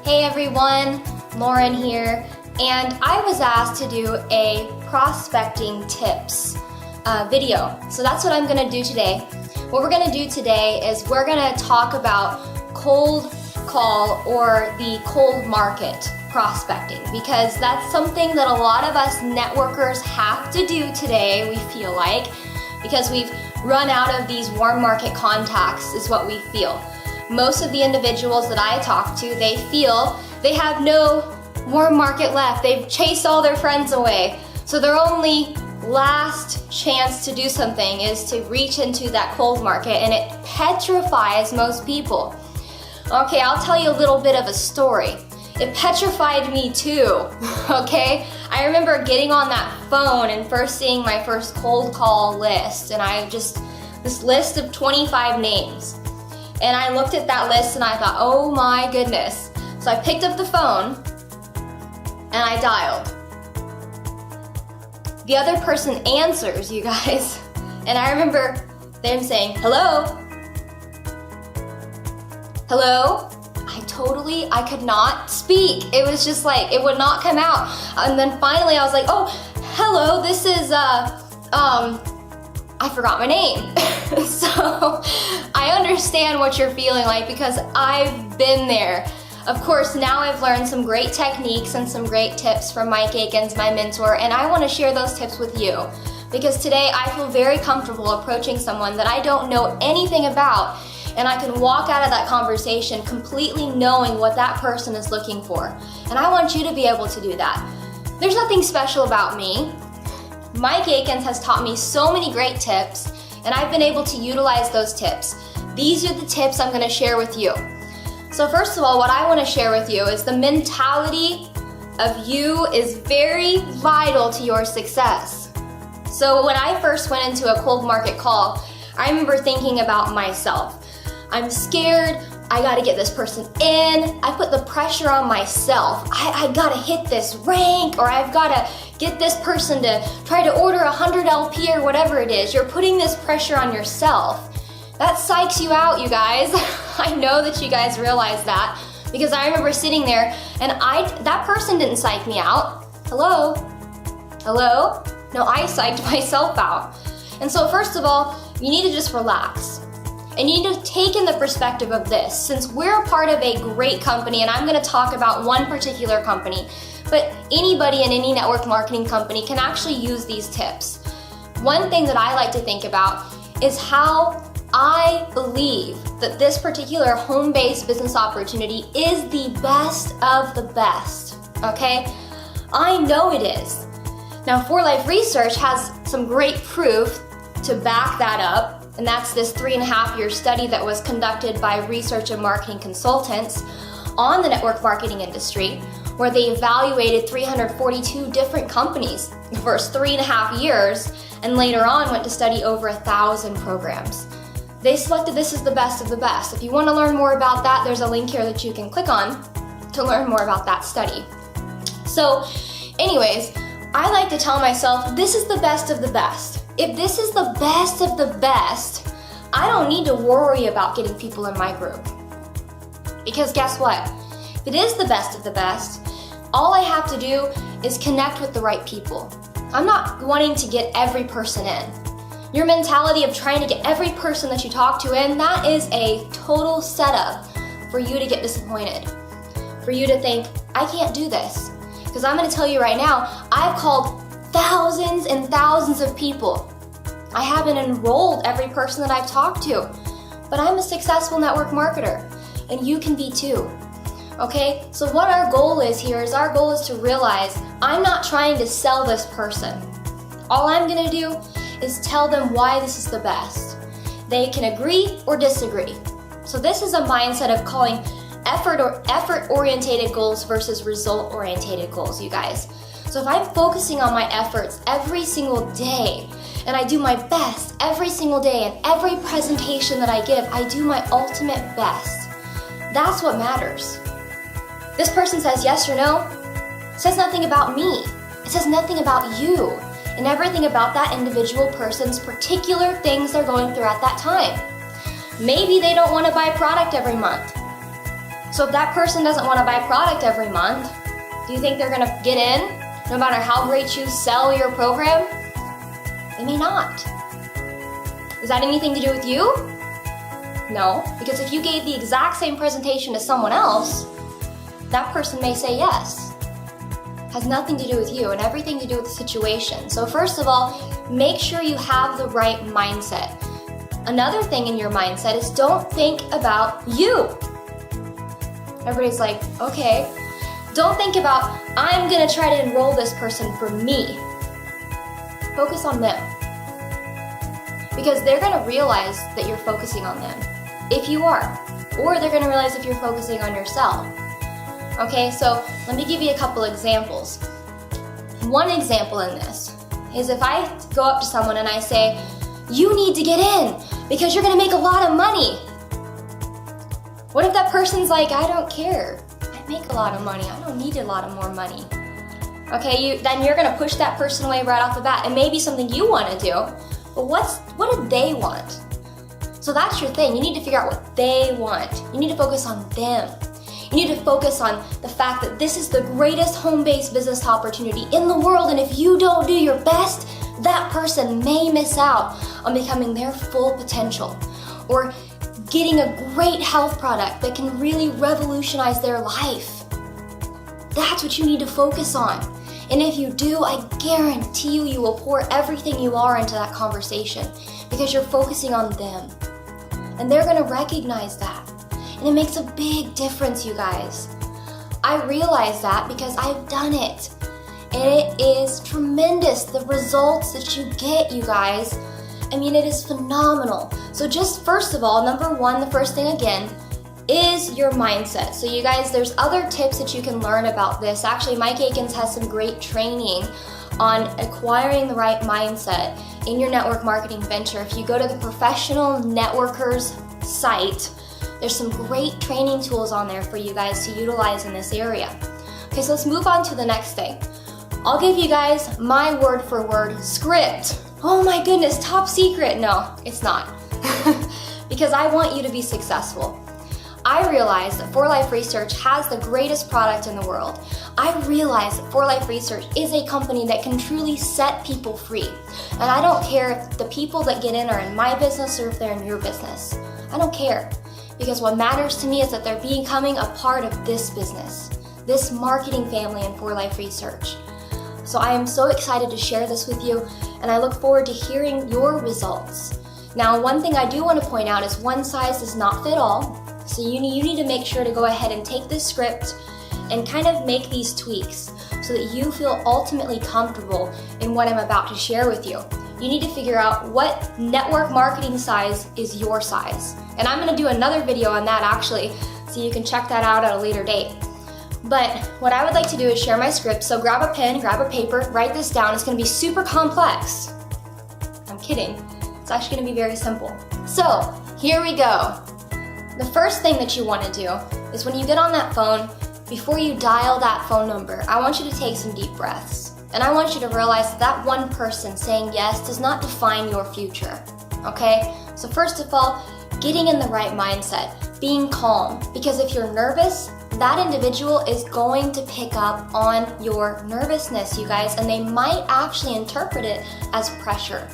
Hey everyone, Lauren here, and I was asked to do a prospecting tips video. So that's what I'm gonna do today. What we're gonna do today is we're gonna talk about cold call or the cold market prospecting, because that's something that a lot of us networkers have to do today, we feel like, because we've run out of these warm market contacts is what we feel. Most of the individuals that I talk to, they feel they have no warm market left. They've chased all their friends away. So their only last chance to do something is to reach into that cold market, and it petrifies most people. Okay, I'll tell you a little bit of a story. It petrified me too, okay? I remember getting on that phone and first seeing my first cold call list, and this list of 25 names. And I looked at that list and I thought, oh my goodness. So I picked up the phone and I dialed. The other person answers, you guys. And I remember them saying, hello? Hello? I could not speak. It was just like, it would not come out. And then finally I was like, oh, hello, this is, I forgot my name. So I understand what you're feeling like, because I've been there. Of course, now I've learned some great techniques and some great tips from Mike Akins, my mentor, and I want to share those tips with you. Because today I feel very comfortable approaching someone that I don't know anything about, and I can walk out of that conversation completely knowing what that person is looking for. And I want you to be able to do that. There's nothing special about me. Mike Akins has taught me so many great tips, and I've been able to utilize those tips. These are the tips I'm going to share with you. So first of all, what I want to share with you is the mentality of you is very vital to your success. So when I first went into a cold market call, I remember thinking about myself. I'm scared, I gotta get this person in, I put the pressure on myself. I gotta hit this rank, or I've gotta get this person to try to order 100 LP or whatever it is. You're putting this pressure on yourself. That psychs you out, you guys. I know that you guys realize that, because I remember sitting there and that person didn't psych me out. Hello? Hello? No, I psyched myself out. And so first of all, you need to just relax. And you need to take in the perspective of this. Since we're a part of a great company, and I'm gonna talk about one particular company, but anybody in any network marketing company can actually use these tips. One thing that I like to think about is how I believe that this particular home-based business opportunity is the best of the best, okay? I know it is. Now, 4Life Research has some great proof to back that up, and that's this 3.5-year study that was conducted by research and marketing consultants on the network marketing industry, where they evaluated 342 different companies the first 3.5 years, and later on went to study over 1,000 programs. They selected this as the best of the best. If you want to learn more about that, there's a link here that you can click on to learn more about that study. So anyways, I like to tell myself, this is the best of the best. If this is the best of the best, I don't need to worry about getting people in my group. Because guess what? If it is the best of the best, all I have to do is connect with the right people. I'm not wanting to get every person in. Your mentality of trying to get every person that you talk to in, that is a total setup for you to get disappointed. For you to think, I can't do this. Because I'm going to tell you right now, I've called thousands and thousands of people. I haven't enrolled every person that I've talked to, but I'm a successful network marketer, and you can be too. Okay, so what our goal is here is our goal is to realize I'm not trying to sell this person. All I'm gonna do is tell them why this is the best. They can agree or disagree. So this is a mindset of calling effort-oriented goals versus result-oriented goals, you guys. So if I'm focusing on my efforts every single day, and I do my best every single day, and every presentation that I give, I do my ultimate best. That's what matters. This person says yes or no, it says nothing about me. It says nothing about you, and everything about that individual person's particular things they're going through at that time. Maybe they don't want to buy product every month. So if that person doesn't want to buy product every month, do you think they're going to get in no matter how great you sell your program? They may not. Is that anything to do with you? No, because if you gave the exact same presentation to someone else, that person may say yes. Has nothing to do with you and everything to do with the situation. So first of all, make sure you have the right mindset. Another thing in your mindset is don't think about you. Everybody's like, okay. Don't think about, I'm gonna try to enroll this person for me. Focus on them. Because they're gonna realize that you're focusing on them, if you are. Or they're gonna realize if you're focusing on yourself. Okay, so let me give you a couple examples. One example in this is if I go up to someone and I say, you need to get in because you're gonna make a lot of money. What if that person's like, I don't care. I make a lot of money. I don't need a lot of more money. Okay, then you're gonna push that person away right off the bat. It may be something you wanna do, but what do they want? So that's your thing. You need to figure out what they want. You need to focus on them. You need to focus on the fact that this is the greatest home-based business opportunity in the world, and if you don't do your best, that person may miss out on becoming their full potential or getting a great health product that can really revolutionize their life. That's what you need to focus on. And if you do, I guarantee you will pour everything you are into that conversation because you're focusing on them. And they're gonna recognize that. And it makes a big difference, you guys. I realize that because I've done it. And it is tremendous, the results that you get, you guys. I mean, it is phenomenal. So just first of all, number one, the first thing again, is your mindset. So you guys, there's other tips that you can learn about this. Actually, Mike Akins has some great training on acquiring the right mindset in your network marketing venture. If you go to the Professional Networkers site, there's some great training tools on there for you guys to utilize in this area. Okay, so let's move on to the next thing. I'll give you guys my word for word script. Oh my goodness, top secret. No, it's not. Because I want you to be successful. I realize that For Life Research has the greatest product in the world. I realize that For Life Research is a company that can truly set people free. And I don't care if the people that get in are in my business or if they're in your business. I don't care. Because what matters to me is that they're becoming a part of this business, this marketing family in For Life Research. So I am so excited to share this with you, and I look forward to hearing your results. Now, one thing I do want to point out is one size does not fit all. So you need to make sure to go ahead and take this script and kind of make these tweaks so that you feel ultimately comfortable in what I'm about to share with you. You need to figure out what network marketing size is your size. And I'm gonna do another video on that actually, so you can check that out at a later date. But what I would like to do is share my script. So grab a pen, grab a paper, write this down. It's gonna be super complex. I'm kidding. It's actually gonna be very simple. So here we go. The first thing that you wanna do is when you get on that phone, before you dial that phone number, I want you to take some deep breaths. And I want you to realize that one person saying yes does not define your future, okay? So first of all, getting in the right mindset, being calm, because if you're nervous, that individual is going to pick up on your nervousness, you guys, and they might actually interpret it as pressure.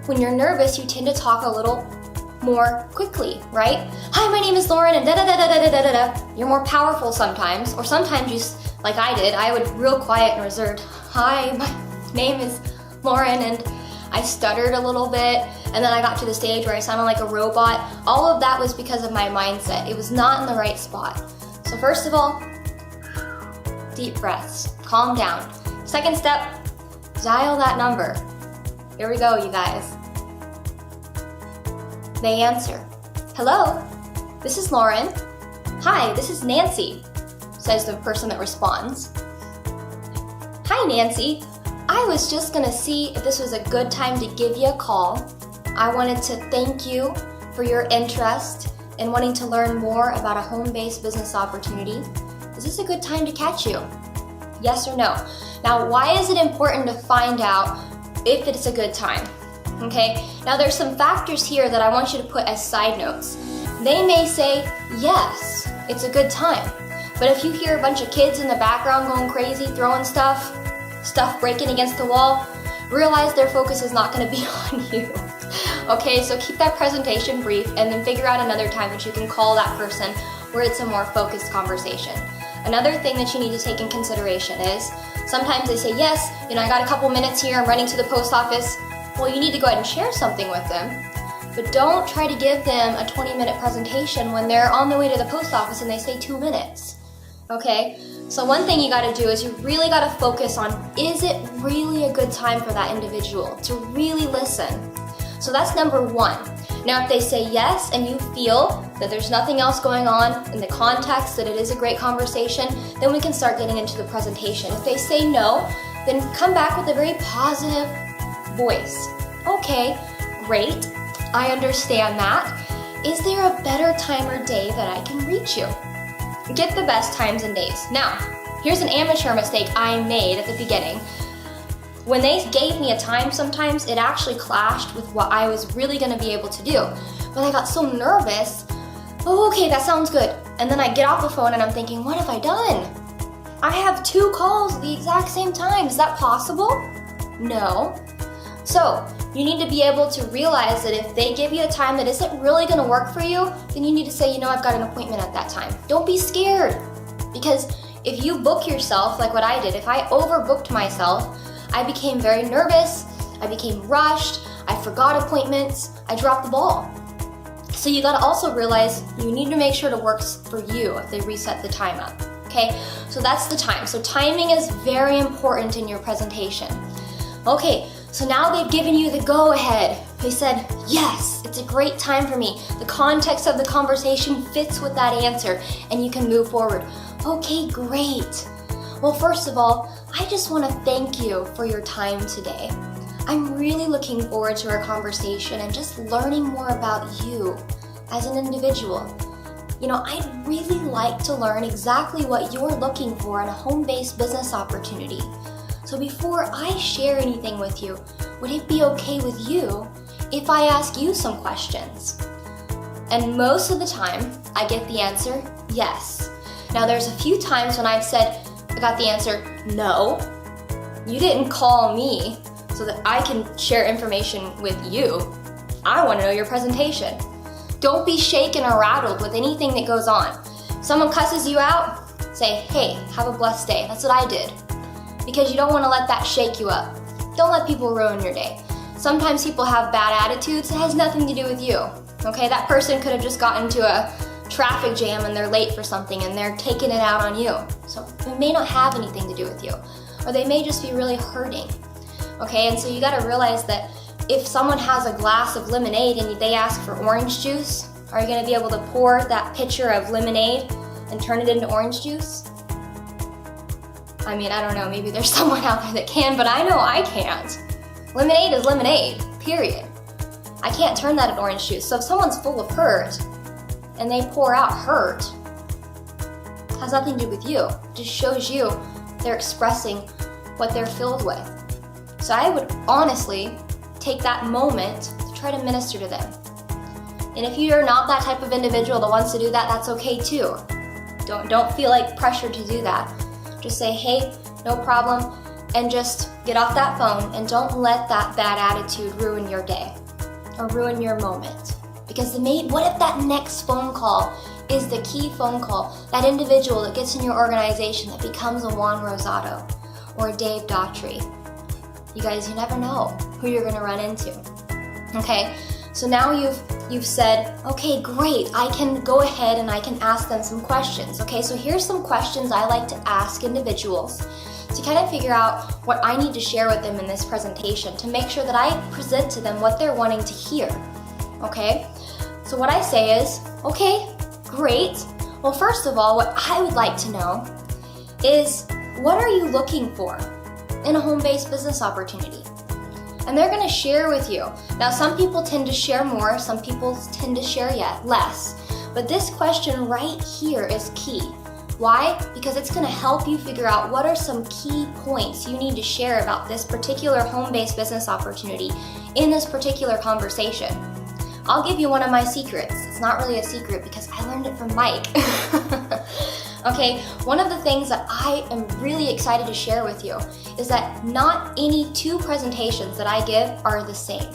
When you're nervous, you tend to talk a little more quickly, right? Hi, my name is Lauren, and da-da-da-da-da-da-da-da. You're more powerful sometimes, or sometimes you, like I did, I would real quiet and reserved. Hi, my name is Lauren, and I stuttered a little bit, and then I got to the stage where I sounded like a robot. All of that was because of my mindset. It was not in the right spot. So first of all, deep breaths, calm down. Second step, dial that number. Here we go, you guys. They answer. Hello, this is Lauren. Hi, this is Nancy, says the person that responds. Hi, Nancy. I was just gonna see if this was a good time to give you a call. I wanted to thank you for your interest in wanting to learn more about a home-based business opportunity. Is this a good time to catch you? Yes or no? Now, why is it important to find out if it's a good time? Okay, now there's some factors here that I want you to put as side notes. They may say yes, it's a good time. But if you hear a bunch of kids in the background going crazy, throwing stuff breaking against the wall, realize their focus is not going to be on you. Okay, so keep that presentation brief and then figure out another time that you can call that person where it's a more focused conversation. Another thing that you need to take in consideration is sometimes they say, yes, I got a couple minutes here, I'm running to the post office. Well, you need to go ahead and share something with them, but don't try to give them a 20-minute presentation when they're on the way to the post office and they say 2 minutes. Okay, so one thing you got to do is you really got to focus on, is it really a good time for that individual to really listen? So that's number one. Now, if they say yes and you feel that there's nothing else going on in the context, that it is a great conversation, then we can start getting into the presentation. If they say no, then come back with a very positive voice. Okay, great, I understand that. Is there a better time or day that I can reach you? Get the best times and days. Now, here's an amateur mistake I made at the beginning. When they gave me a time, sometimes it actually clashed with what I was really going to be able to do. But I got so nervous. Oh, okay, that sounds good. And then I get off the phone and I'm thinking, what have I done? I have 2 calls at the exact same time. Is that possible? No. So you need to be able to realize that if they give you a time that isn't really going to work for you, then you need to say, I've got an appointment at that time. Don't be scared. Because if you book yourself like what I did, if I overbooked myself, I became very nervous, I became rushed, I forgot appointments, I dropped the ball. So you gotta also realize you need to make sure it works for you if they reset the time up, okay? So that's the time. So timing is very important in your presentation. Okay, so now they've given you the go-ahead. They said, yes, it's a great time for me. The context of the conversation fits with that answer and you can move forward. Okay, great. Well, first of all, I just want to thank you for your time today. I'm really looking forward to our conversation and just learning more about you as an individual. I'd really like to learn exactly what you're looking for in a home-based business opportunity. So before I share anything with you, would it be okay with you if I ask you some questions? And most of the time, I get the answer, yes. Now, there's a few times when I've said, I got the answer, no. You didn't call me so that I can share information with you. I want to know your presentation. Don't be shaken or rattled with anything that goes on. Someone cusses you out, say, hey, have a blessed day. That's what I did. Because you don't want to let that shake you up. Don't let people ruin your day. Sometimes people have bad attitudes. It has nothing to do with you. Okay, that person could have just gotten into a traffic jam and they're late for something and they're taking it out on you. So it may not have anything to do with you, or they may just be really hurting. Okay, and so you got to realize that if someone has a glass of lemonade and they ask for orange juice, are you going to be able to pour that pitcher of lemonade and turn it into orange juice? I don't know, maybe there's someone out there that can, but I know I can't. Lemonade is lemonade, period. I can't turn that into orange juice. So if someone's full of hurt and they pour out hurt, it has nothing to do with you. It just shows you they're expressing what they're filled with. So I would honestly take that moment to try to minister to them. And if you're not that type of individual that wants to do that, that's okay too. Don't feel like pressured to do that. Just say, hey, no problem, and just get off that phone and don't let that bad attitude ruin your day or ruin your moment. Because what if that next phone call is the key phone call, that individual that gets in your organization that becomes a Juan Rosado or a Dave Daughtry? You guys, you never know who you're going to run into. Okay, so now you've said, okay, great, I can go ahead and I can ask them some questions. Okay, so here's some questions I like to ask individuals to kind of figure out what I need to share with them in this presentation to make sure that I present to them what they're wanting to hear. Okay, so what I say is, okay, great. Well, first of all, what I would like to know is, what are you looking for in a home-based business opportunity? And they're going to share with you. Now, some people tend to share more, some people tend to share less. But this question right here is key. Why? Because it's going to help you figure out what are some key points you need to share about this particular home-based business opportunity in this particular conversation. I'll give you one of my secrets. It's not really a secret because I learned it from Mike. Okay, one of the things that I am really excited to share with you is that not any two presentations that I give are the same.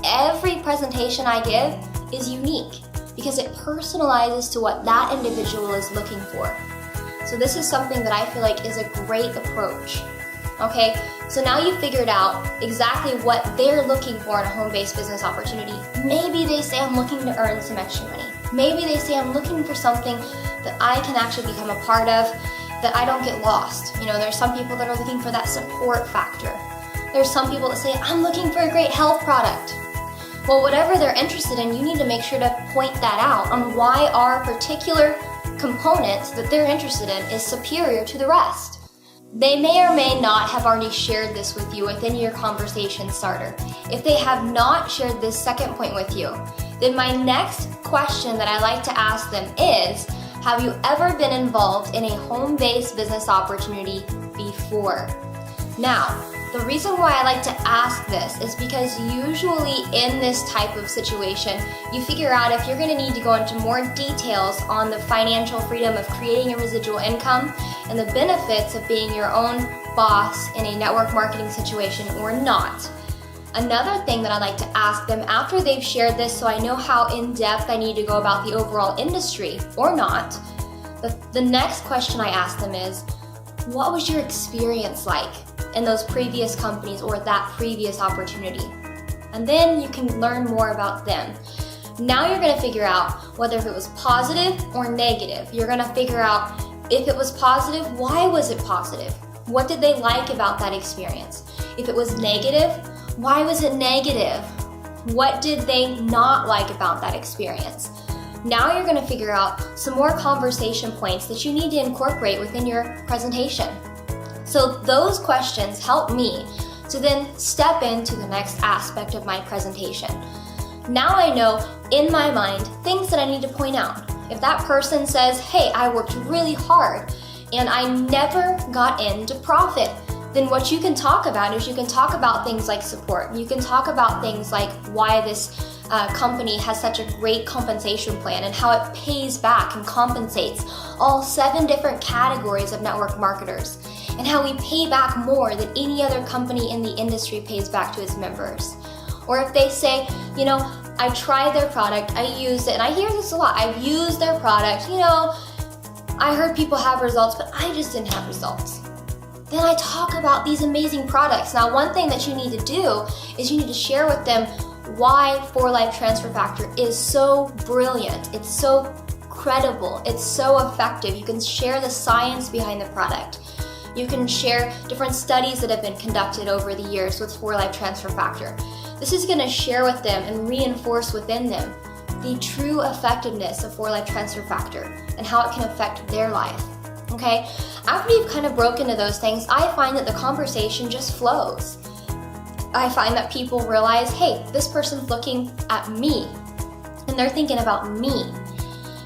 Every presentation I give is unique because it personalizes to what that individual is looking for. So this is something that I feel like is a great approach. Okay, so now you've figured out exactly what they're looking for in a home-based business opportunity. Maybe they say, I'm looking to earn some extra money. Maybe they say, I'm looking for something that I can actually become a part of, that I don't get lost. You know, there's some people that are looking for that support factor. There's some people that say, I'm looking for a great health product. Well, whatever they're interested in, you need to make sure to point that out on why our particular component that they're interested in is superior to the rest. They may or may not have already shared this with you within your conversation starter. If they have not shared this second point with you, then my next question that I like to ask them is, have you ever been involved in a home-based business opportunity before? Now, the reason why I like to ask this is because usually in this type of situation, you figure out if you're going to need to go into more details on the financial freedom of creating a residual income and the benefits of being your own boss in a network marketing situation or not. Another thing that I like to ask them after they've shared this, so I know how in-depth I need to go about the overall industry or not, the next question I ask them is, what was your experience like in those previous companies or that previous opportunity? And then you can learn more about them. Now you're going to figure out whether it was positive or negative. You're going to figure out if it was positive, why was it positive? What did they like about that experience? If it was negative, why was it negative? What did they not like about that experience? Now you're going to figure out some more conversation points that you need to incorporate within your presentation. So those questions help me to then step into the next aspect of my presentation. Now I know in my mind things that I need to point out. If that person says, hey, I worked really hard and I never got into profit, then what you can talk about is you can talk about things like support. You can talk about things like why this company has such a great compensation plan and how it pays back and compensates all 7 different categories of network marketers, and how we pay back more than any other company in the industry pays back to its members. Or if they say, you know, I tried their product, I used it, and I hear this a lot, I've used their product, you know, I heard people have results, but I just didn't have results. Then I talk about these amazing products. Now, one thing that you need to do is you need to share with them why 4Life Transfer Factor is so brilliant, it's so credible, it's so effective. You can share the science behind the product. You can share different studies that have been conducted over the years with 4Life Transfer Factor. This is going to share with them and reinforce within them the true effectiveness of 4Life Transfer Factor and how it can affect their life. Okay? After you've kind of broken into those things, I find that the conversation just flows. I find that people realize, hey, this person's looking at me and they're thinking about me.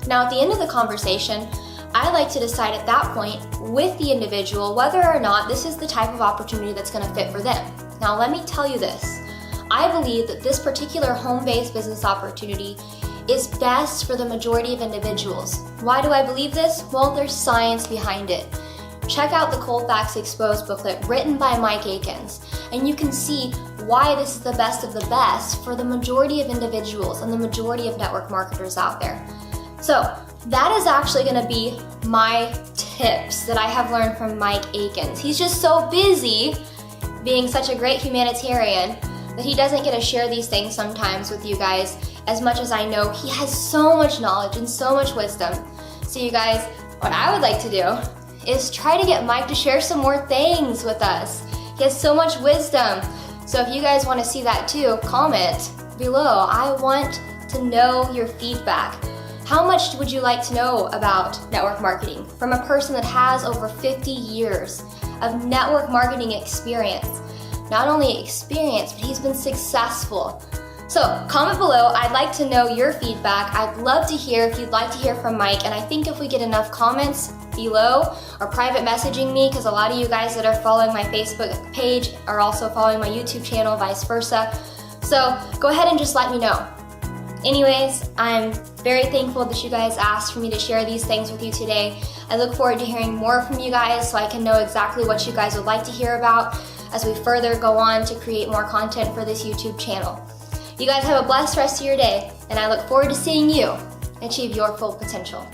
Now, at the end of the conversation, I like to decide at that point with the individual whether or not this is the type of opportunity that's going to fit for them. Now, let me tell you this. I believe that this particular home-based business opportunity is best for the majority of individuals. Why do I believe this? Well, there's science behind it. Check out the Colfax Exposed booklet written by Mike Akins, and you can see why this is the best of the best for the majority of individuals and the majority of network marketers out there. So that is actually going to be my tips that I have learned from Mike Akins. He's just so busy being such a great humanitarian that he doesn't get to share these things sometimes with you guys as much as I know. He has so much knowledge and so much wisdom. So you guys, what I would like to do is try to get Mike to share some more things with us. He has so much wisdom. So if you guys want to see that too, comment below. I want to know your feedback. How much would you like to know about network marketing from a person that has over 50 years of network marketing experience? Not only experience, but he's been successful. So comment below. I'd like to know your feedback. I'd love to hear if you'd like to hear from Mike. And I think if we get enough comments below or private messaging me, because a lot of you guys that are following my Facebook page are also following my YouTube channel, vice versa. So go ahead and just let me know. Anyways, I'm very thankful that you guys asked for me to share these things with you today. I look forward to hearing more from you guys so I can know exactly what you guys would like to hear about as we further go on to create more content for this YouTube channel. You guys have a blessed rest of your day, and I look forward to seeing you achieve your full potential.